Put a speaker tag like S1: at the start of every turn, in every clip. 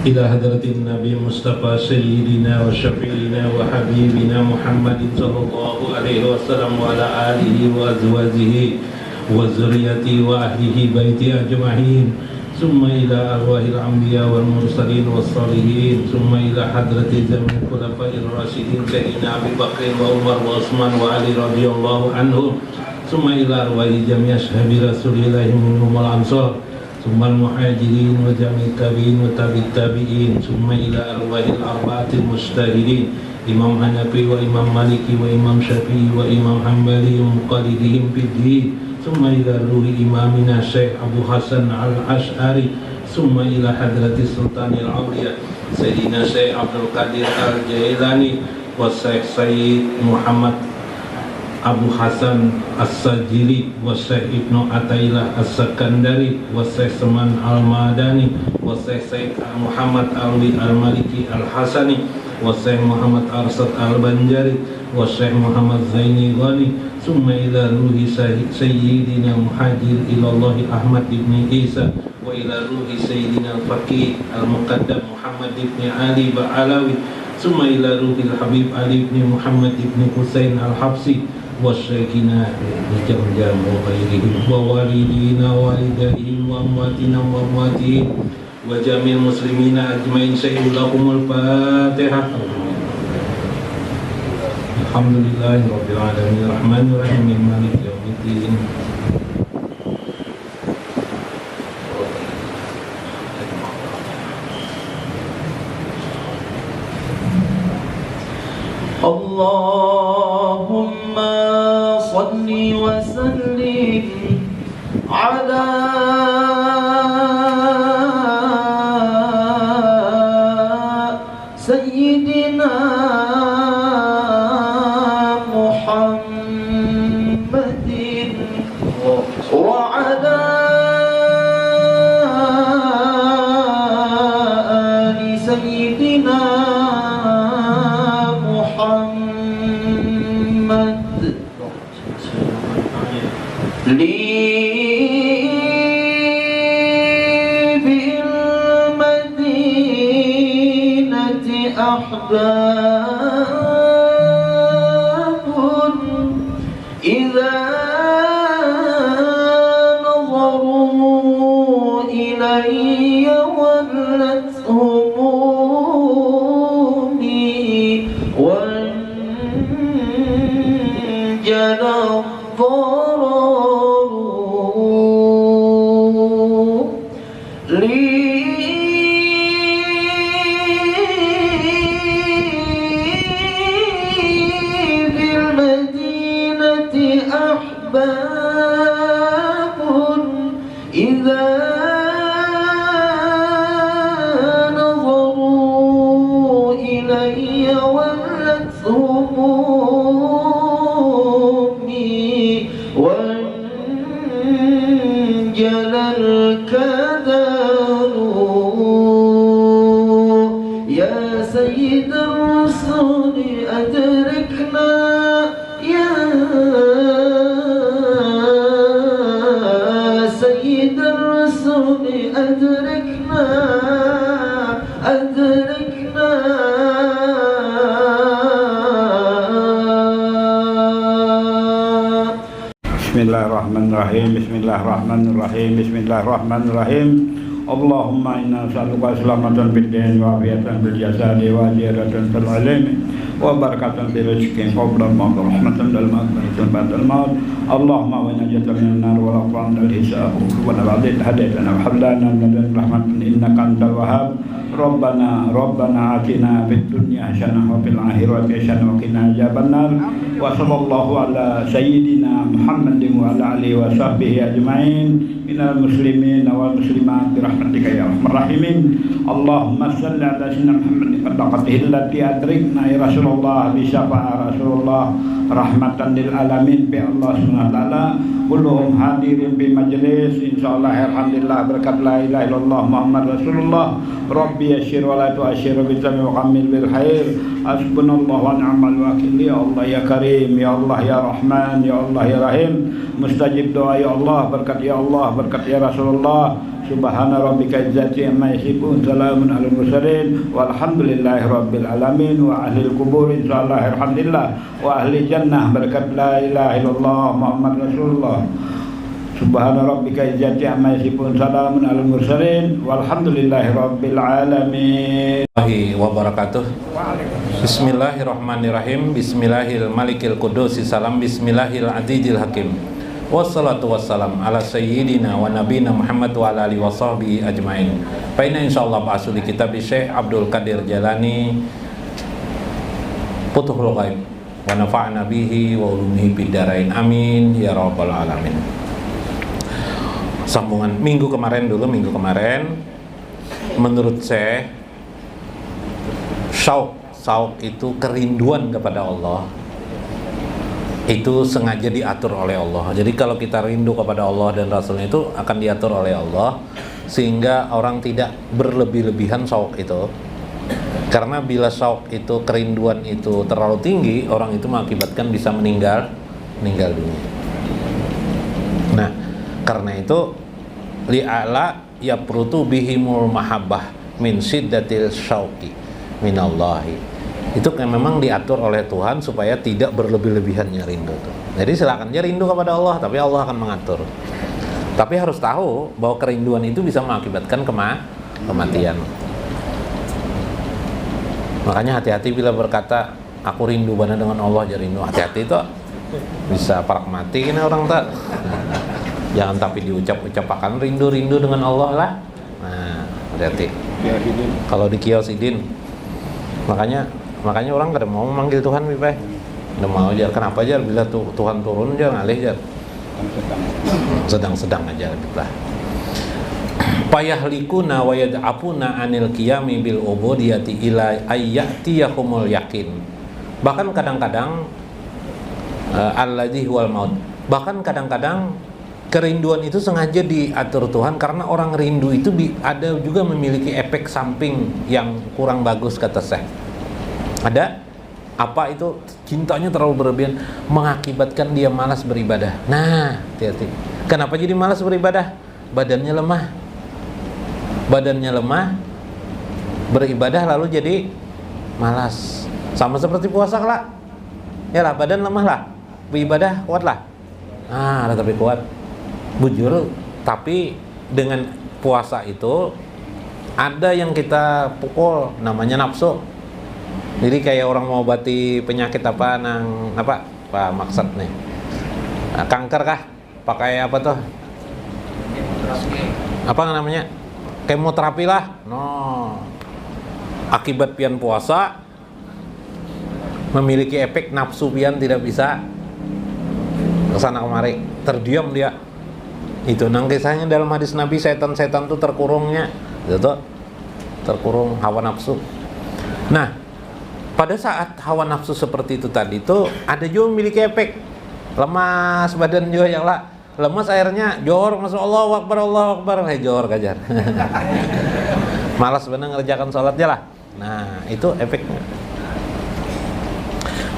S1: إلى حضرة النبي مصطفى سيدنا وشفيعنا وحبيبنا محمد صلى الله عليه وسلم وعلى آله وأزواجه وذريته وأهله بيته أجمعين ثم إلى أرواح الأنبياء والمرسلين والصالحين ثم إلى حضرة جميع الخلفاء الراشدين سيدنا أبي بكر وعمر وعثمان وعلي رضي الله عنهم ثم إلى أرواح جميع أصحاب رسول الله منهم الأنصار ثم المهاجرين وجميع التابعين وتابع التابعين ثم إلى أرواح الأربعة المجتهدين إمام حنفي وإمام مالكي وإمام شافعي وإمام حنبلي ومقلدهم في الدين ثم إلى روح إمامنا الشيخ أبو حسن الأشعري ثم إلى حضرة السلطان الأولياء سيدنا الشيخ عبد القادر الجيلاني والشيخ سيد محمد Abu Hasan As-Sajili wa Syekh Ibnu Atailah As-Sakandari wa Syekh Seman Al-Madani wa Syekh Said Muhammad Alwi Al-Maliki Al-Hasani wa Syekh Muhammad Arsad Al-Banjari wa Syekh Muhammad Zaini Ghani summa ila ruhi Sayyidina Muhajir ilallahi Ahmad ibn Isa wa ila ruhi Sayyidina Al-Faqih Al-Muqaddam Muhammad ibn Ali Ba'alawi summa ila ruhi Al-Habib Ali ibn Muhammad ibn Husain Al-Habsi wasyaikhina jam-jam wa ghairihim wa walidina walidayhim wa amwatina wa amwatihim wa jamil muslimina ajmain sayyidulakumul fatihah. Alhamdulillahi rabbil alamin rahmanir rahim maliki yaumiddin.
S2: Allahumma salli wa sallim ala Sayyidina Muhammadin wa ala ali Sayyidina أحباب إذا نظروا إلي ولت همومي وانجلى الضرر لي أحباب إذا نظروا إلي ولت همومي وانجلى الكدر يا سيد الرسل أدركنا يا سيد الرسل أدركنا أدركنا
S3: Bismillahirrahmanirrahim. Bismillahirrahmanirrahim. Bismillahirrahmanirrahim. Allahumma inna nas'aluka selamatan fid din wa afiatan fil jasadi wa ziyadatan fil ilmi wa barakatan fil rizqi qabla al-maut wa rahmatan lil maghfirati ba'da al-maut. Allahumma wa najatan minan nar wa laqwan al hisab wa nabadil hadaitana wa hablana min rahmatin innaka antal wahhab. Rabbana atina fid dunya hasanah wa fil akhirati hasanah wa qina adzabannar. Wa sallallahu ala sayyidina Muhammadin wa ala alihi wa sahbihi ajma'in minal muslimin wal muslimat bi rahmatika ya arhamar rahimin. Allahumma shalli ala sayyidina Muhammadin qadaqatihi allati adrikna ya Rasulullah bi syafa'a Rasulullah rahmatan lil alamin bi Allah subhanahu wa ta'ala. Kulluhum hadirin bi majlis insyaallah alhamdulillah berkat la ilaha illallah Muhammad Rasulullah. Rabbi yassir wa la tu'assir bi sami wa qammil bil khair. Hasbunallahu wa ni'mal wakil. Ya Allah ya Karim, ya Allah ya Rahman, ya Allah ya Rahim. Mustajib doa ya Allah, berkat ya Allah, berkat ya Rasulullah. Subhana rabbika izzati amma yasifun, salamun alal mursalin, walhamdulillahi rabbil alamin. Wa ahlil kubur insyaallah alhamdulillah, wa ahli jannah berkat la ilaha illallah Muhammad Rasulullah. Subhana rabbika izzati amma yasifun, salamun alal mursalin, walhamdulillahi rabbil alamin.
S1: Wabarakatuh. Bismillahirrahmanirrahim. Bismillahil malikil qudusi salam. Bismillahil azizil hakim. Wassalatu wassalam ala sayyidina wa nabina Muhammad wa ala alihi wa sahbihi ajmain. Fa inna insyaallah ba'asul kitab Syekh Abdul Qadir Jalani Futuhul Ghaib wa nafa'na bihi wa ulumihi bidarain amin ya rabbal alamin. Sambungan minggu kemarin menurut saya Syauk itu kerinduan kepada Allah itu sengaja diatur oleh Allah. Jadi kalau kita rindu kepada Allah dan Rasulnya itu akan diatur oleh Allah, sehingga orang tidak berlebih-lebihan syauk itu. Karena bila syauk itu, kerinduan itu terlalu tinggi, orang itu mengakibatkan bisa meninggal dunia. Nah, karena itu li'ala yaprutu bihimul mahabbah min siddatil syauqi minallahi. Itu kan memang diatur oleh Tuhan supaya tidak berlebih-lebihannya rindu tuh. Jadi silakan aja rindu kepada Allah, tapi Allah akan mengatur. Tapi harus tahu bahwa kerinduan itu bisa mengakibatkan kematian. Makanya hati-hati bila berkata aku rindu banget dengan Allah, jadi rindu. Hati-hati itu bisa parak mati ini orang tak. Jangan tapi diucap-ucap akan rindu dengan Allah lah. Nah, hati-hati. Kalau di kios idin, makanya orang kadang mau memanggil Tuhan, Bipai. Udah mau aja. Kenapa aja? Bila Tuhan turun aja ngalih aja. Sedang-sedang aja lah. Payahlikuna wa yad'afuna anil qiyami bil ubudiyati ila ayyatiyahumul yakin. Bahkan kadang-kadang alladzi huwal maut. Bahkan kadang-kadang kerinduan itu sengaja diatur Tuhan karena orang rindu itu ada juga memiliki efek samping yang kurang bagus, kata Syekh. Ada apa itu, cintanya terlalu berlebihan mengakibatkan dia malas beribadah. Nah, hati-hati. Kenapa jadi malas beribadah? Badannya lemah, beribadah lalu jadi malas. Sama seperti puasa lah. Ya lah, badan lemah lah, beribadah kuat lah. Tapi kuat. Bujur, tapi dengan puasa itu ada yang kita pukul, namanya nafsu. Jadi kayak orang mau obati penyakit apa maksud nih? Kanker kah? Pakai apa tuh? Apa namanya? Kemoterapi lah. Akibat pian puasa memiliki efek nafsu pian tidak bisa kesana kemari, terdiam dia. Itu kisahnya dalam hadis Nabi, setan-setan tuh terkurungnya, gitu, terkurung hawa nafsu. Nah, pada saat hawa nafsu seperti itu tadi itu ada juga memiliki efek lemas badan juga yang lah, lemas airnya johor, masuk Allahu Akbar, johor kajar. Malas bener ngerjakan sholatnya lah. Nah, itu efeknya.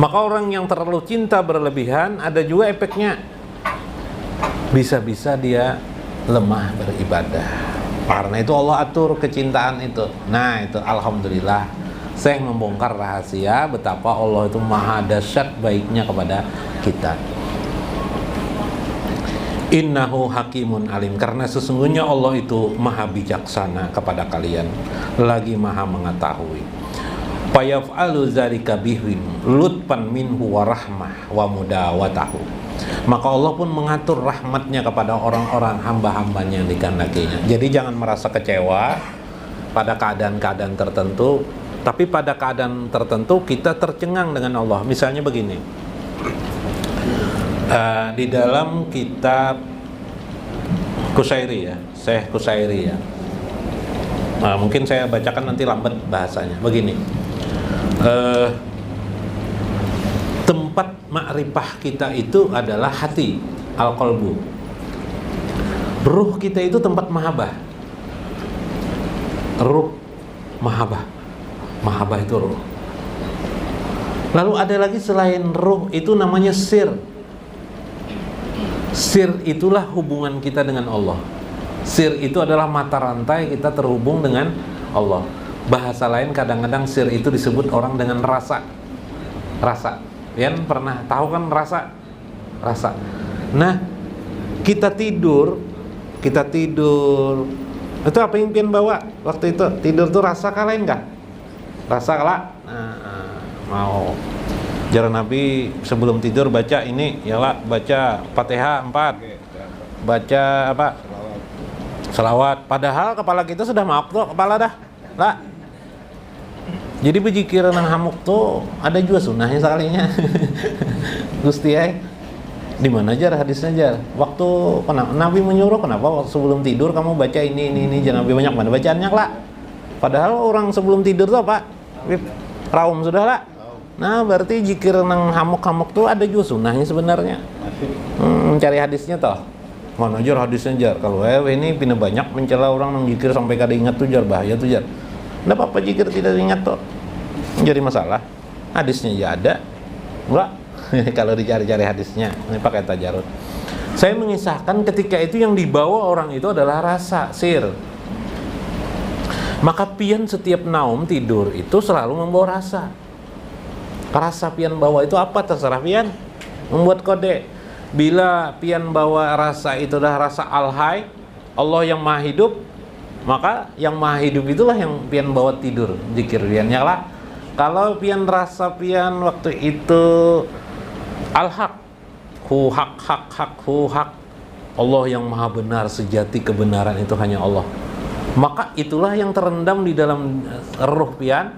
S1: Maka orang yang terlalu cinta berlebihan ada juga efeknya. Bisa-bisa dia lemah beribadah. Karena itu Allah atur kecintaan itu. Nah, itu alhamdulillah saya membongkar rahasia betapa Allah itu maha dahsyat baiknya kepada kita. Innahu hakimun alim, karena sesungguhnya Allah itu maha bijaksana kepada kalian, lagi maha mengetahui. Fayaf'alu dzalika bihim lutfan minhu wa rahmah wa mudawatahu. Maka Allah pun mengatur rahmatnya kepada orang-orang hamba-hambanya yang dikehendakinya. Jadi jangan merasa kecewa pada keadaan-keadaan tertentu, tapi pada keadaan tertentu kita tercengang dengan Allah. Misalnya begini, di dalam kitab Qusairi ya, Syekh Qusairi ya, mungkin saya bacakan nanti lambat bahasanya. Begini, tempat makrifah kita itu adalah hati, al-qalbu. Ruh kita itu tempat mahabbah. Ruh, mahabbah. Mahabbah itu ruh. Lalu ada lagi selain ruh itu namanya sir. Sir itulah hubungan kita dengan Allah. Sir itu adalah mata rantai kita terhubung dengan Allah. Bahasa lain kadang-kadang sir itu disebut orang dengan rasa. Rasa. Pian pernah tahu kan rasa? Rasa. Nah, kita tidur. Itu apa yang pian bawa waktu itu? Tidur tuh rasa kalahin enggak? Rasa kala? Mau jarang Nabi sebelum tidur baca ini, ya lah, baca Fatihah 4. Baca apa? Selawat. Padahal kepala kita sudah maaf tuh, kepala dah. Lah. Jadi berzikir nang hamuk tuh ada juga sunnahnya sekalinya. Gusti di mana jar hadisnya jar? Waktu Nabi menyuruh kenapa waktu sebelum tidur kamu baca ini jangan Nabi banyak mana bacaannya lah. Padahal orang sebelum tidur tuh apa? Raum sudah lah. Nah, berarti zikir nang hamuk-hamuk tuh ada juga sunnahnya sebenarnya. Mencari hadisnya toh. Mana jar hadisnya jar? Kalau ini pindah banyak mencela orang nang zikir sampai kada ingat tuh jar, bahaya tuh jar. Enggak apa-apa zikir tidak ingat tuh. Jadi masalah. Hadisnya ya ada. Enggak. Kalau dicari-cari hadisnya, ini pakai tajarud. Saya mengisahkan ketika itu yang dibawa orang itu adalah rasa, sir. Maka pian setiap naum tidur itu selalu membawa rasa. Rasa pian bawa itu apa terserah pian. Membuat kode. Bila pian bawa rasa itu adalah rasa al-hay, Allah yang maha hidup, maka yang maha hidup itulah yang pian bawa tidur, zikir pian lah. Kalau pian rasa pian waktu itu al-haq, hu haq, Allah yang maha benar, sejati kebenaran itu hanya Allah. Maka itulah yang terendam di dalam ruh pian,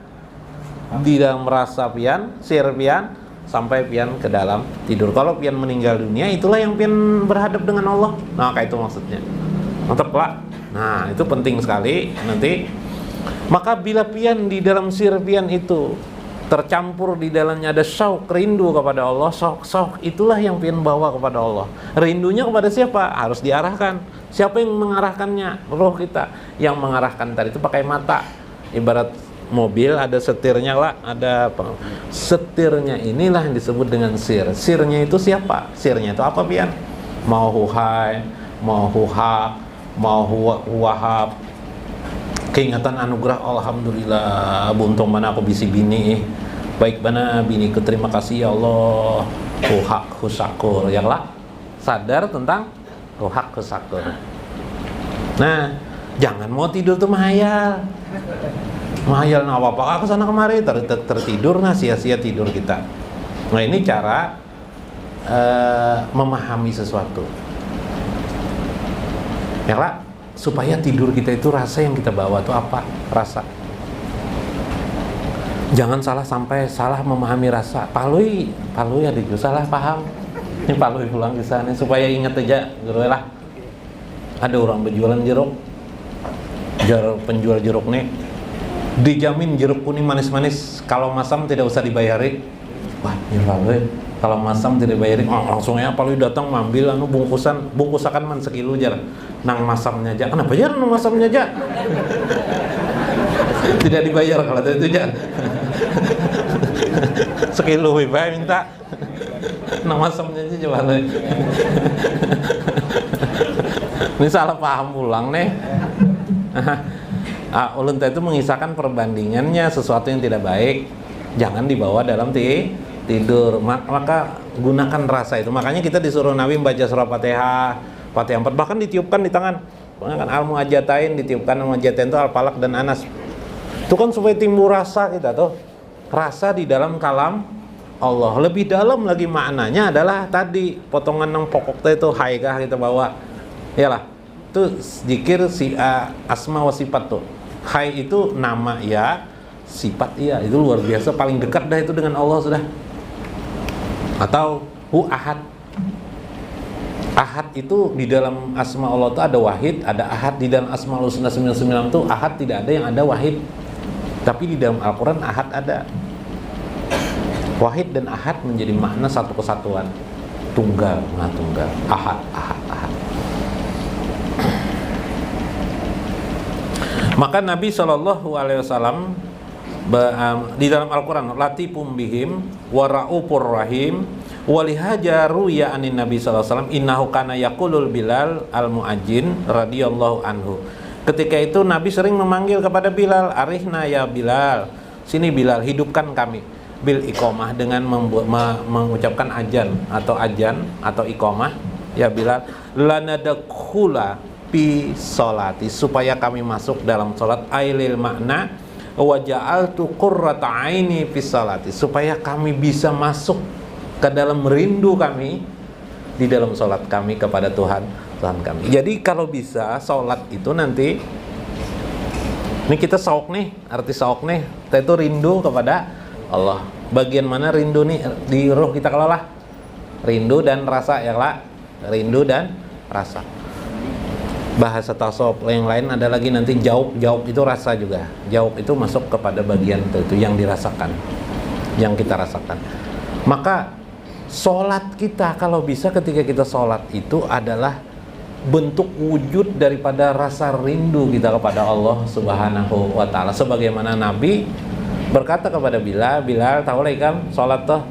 S1: di dalam rasa pian, sir pian, sampai pian ke dalam tidur. Kalau pian meninggal dunia, itulah yang pian berhadap dengan Allah. Nah, kayak itu maksudnya. Mantap lah. Nah, itu penting sekali nanti. Maka bila pian di dalam sir pian itu tercampur di dalamnya ada syauq, rindu kepada Allah, syauq itulah yang pian bawa kepada Allah. Rindunya kepada siapa? Harus diarahkan. Siapa yang mengarahkannya? Roh kita. Yang mengarahkan tadi itu pakai mata. Ibarat mobil ada setirnya lah, ada setirnya inilah yang disebut dengan sir. Sirnya itu siapa? Sirnya itu apa pian? Mau huhai, mau huhak, mau wahab. Keingatan anugerah alhamdulillah, buntung mana aku bisi bini. Baik bana biniku, terima kasih ya Allah. Huhak husakur, ya lah. Sadar tentang huhak husakur. Nah, jangan mau tidur tuh mahayal. Mahayal nah apa-apa aku sana kemari tertidur, nah sia-sia tidur kita. Nah, ini cara memahami sesuatu. Ya lah, supaya tidur kita itu rasa yang kita bawa itu apa? Rasa. Jangan sampai salah memahami rasa. Palui ada juga salah paham. Ini palui pulang ke sana supaya ingat aja, gitu lah. Ada orang berjualan jeruk. Penjual jeruk nih dijamin jeruk kuning manis-manis, kalau masam tidak usah dibayari. Wah, ini palui. Kalau masam tidak dibayarin, langsungnya palui datang ngambil bungkusakan man sekilo jar. Nang masamnya aja. Kenapa jar nang masamnya aja? Tidak dibayar kalau itu jar. Sekilo wibai minta. Nang masamnya aja coba. Ini salah paham ulang nih. Ulun itu mengisahkan perbandingannya sesuatu yang tidak baik jangan dibawa dalam tidur. Maka gunakan rasa itu. Makanya kita disuruh Nabi membaca surah Fatihah 4, bahkan ditiupkan di tangan. Bahkan al-mu'ajjatain ditiupkan. Al-mu'ajjatain itu al-falaq dan anas. Itu kan supaya timbul rasa kita tuh. Rasa di dalam kalam Allah. Lebih dalam lagi maknanya adalah tadi potongan yang pokok itu haikah kita bawa. Iyalah. Itu zikir asma wa sifat tuh. Hai itu nama ya, sifat iya. Itu luar biasa, paling dekat dah itu dengan Allah sudah. Atau hu ahad. Ahad itu di dalam asma Allah itu ada wahid, ada ahad. Di dalam asma al-husna 99 itu ahad tidak ada, yang ada wahid. Tapi di dalam Al-Quran ahad ada. Wahid dan ahad menjadi makna satu kesatuan. Tunggal, tunggal. Ahad. Maka Nabi SAW di dalam Al-Quran latifum bihim wa ra'ufur rahim Walihajaru ya anin Nabi sallallahu alaihi wasallam innahu kana yaqulul Bilal al-Mu'ajjin radhiyallahu anhu. Ketika itu Nabi sering memanggil kepada Bilal, arihna ya Bilal, sini Bilal, hidupkan kami. Bil iqamah, dengan mengucapkan ajan atau iqamah, ya Bilal, lanadakhula fi sholati, supaya kami masuk dalam salat, ailil makna wa ja'altu qurrata aini fi sholati, supaya kami bisa masuk ke dalam rindu kami di dalam salat kami kepada Tuhan kami. Jadi kalau bisa salat itu nanti, ini kita sauk nih, arti sauk nih, kita itu rindu kepada Allah. Bagian mana rindu nih di roh kita kelola? Rindu dan rasa ya lah. Rindu dan rasa. Bahasa tasawuf yang lain ada lagi nanti jauh itu rasa juga. Jauh itu masuk kepada bagian itu yang dirasakan, yang kita rasakan. Maka sholat kita kalau bisa ketika kita sholat itu adalah bentuk wujud daripada rasa rindu kita kepada Allah Subhanahu wa ta'ala. Sebagaimana Nabi berkata kepada Bilal, Bilal tahu lah kan sholat tuh,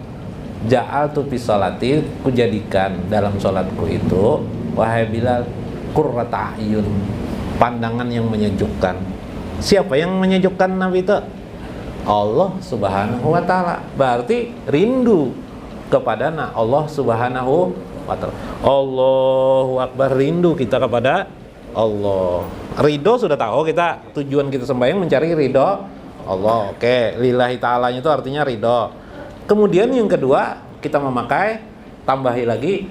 S1: ja'altu fi sholati, kujadikan dalam sholatku itu, wahai Bilal, qurrata ayun, pandangan yang menyejukkan. Siapa yang menyejukkan Nabi itu? Allah Subhanahu wa ta'ala. Berarti rindu kepada Allah Subhanahu wa ta'ala. Allahu Akbar, rindu kita kepada Allah. Ridho sudah tahu kita, tujuan kita sembahyang mencari ridho Allah. Oke, lillahi ta'alanya itu artinya ridho. Kemudian yang kedua, kita memakai, tambahi lagi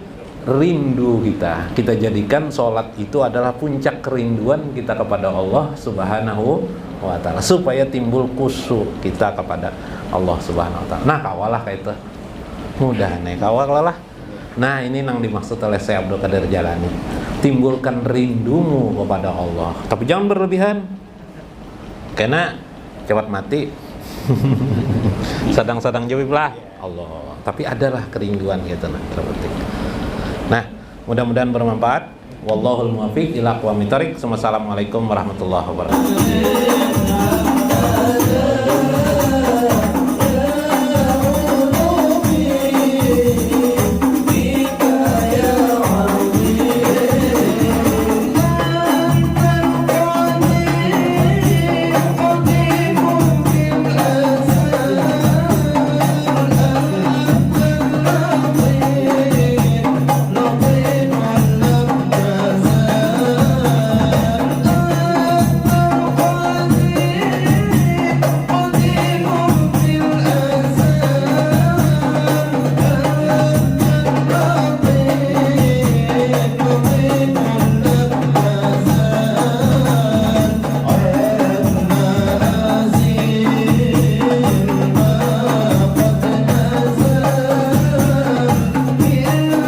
S1: rindu kita. Kita jadikan sholat itu adalah puncak kerinduan kita kepada Allah Subhanahu wa ta'ala, supaya timbul khusyuk kita kepada Allah Subhanahu wa ta'ala. Nah, kawalah kayak itu. Mudah nih, kawalah. Nah, ini yang dimaksud oleh Syekh Abdul Qadir Jalani. Timbulkan rindumu kepada Allah. Tapi jangan berlebihan. Karena cepat mati. Sadang-sadang jawab lah Allah. Tapi adalah kerinduan gitu nah, mudah-mudahan bermanfaat. Wallahul muwaffiq ila aqwamit thoriq. Wassalamualaikum warahmatullahi wabarakatuh.